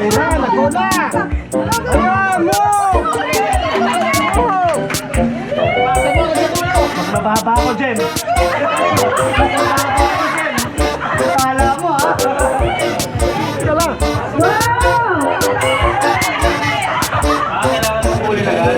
Ayun na, nagula. Ayan, move! Mas mababa ako, Jen. Kala mo, ha? Ika lang. Kailangan mo huli na yan.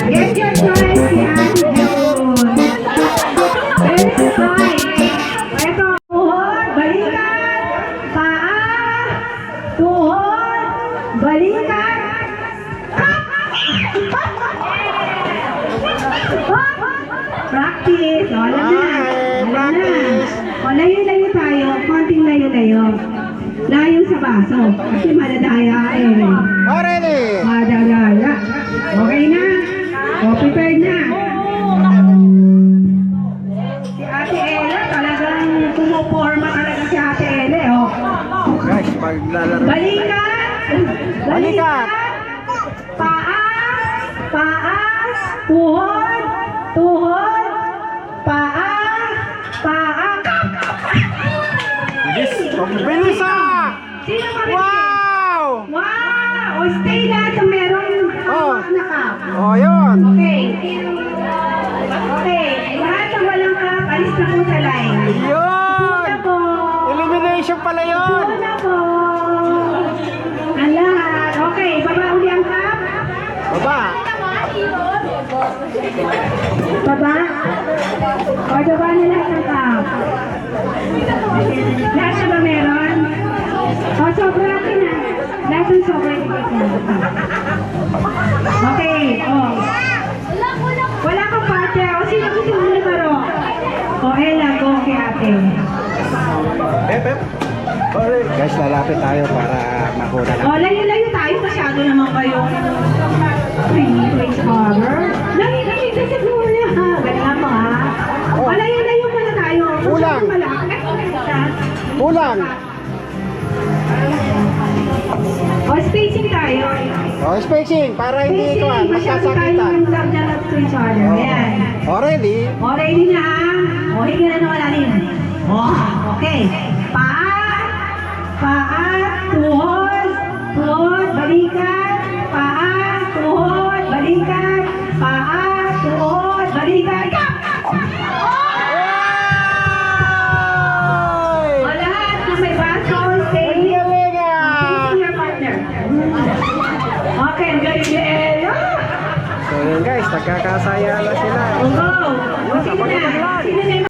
Get your prize yan. Ito, tuhod, balikan, paa, tuhod, balikan. Practice. O, alam na. Alam na. O, layo-layo tayo. Konting layo-layo. Layo sa baso. Kasi madadaya eh. Already. Madadaya. Okay na? O, prepared na. Si Ate Ella, talagang pumuporma talaga si Ate Ella. O. Guys, maglalaro. Balikan! Balikan! Paas! Paas! Tuhod! Tuhod! Paas! Paas! Bilis! Bilis, ah! Sino kami? Wow! Wow! O, stay lahat na meron nakap. Oh, yun. Okay. Okay. Lahat ng walang cup, alis na po sa line. Yun! Una po. Elimination pala yun! Una po. Ang lahat. Okay. Baba uli ang cup. Baba! Baba. O, baba na lahat ng cup. Lahat na ba meron? O, sobra natin na. Lahat ng sobra okay. O. Wala kang partner. O, sino gusto mo lumaro? O, Ella, go kay ate. Pep. Guys, lalapit tayo para makuna na. O, layo-layo tayo. Masyado naman kayo. Face cover. Layo-layo sa siguro niya. Ganyan mo, ha? O, layo-layo muna tayo. Kulang. Kulang! O, spacing tayo. Oh, spacing para hindi ito Masyado tayo magkasakitan. yung love to each other. Ayan. Already? O, ready na, ha? O, higa na malalim. O, okay. Paa, tuhod, tuhod, balikan, paa, tuhod, balikan, paa, tuhod, balikan. O, lahat na may baso, stay. Facing your partner. Okay, ang galing ni Ella. So yun guys, nagkakasaya na sila. O, go. O, sino na? Sino na yung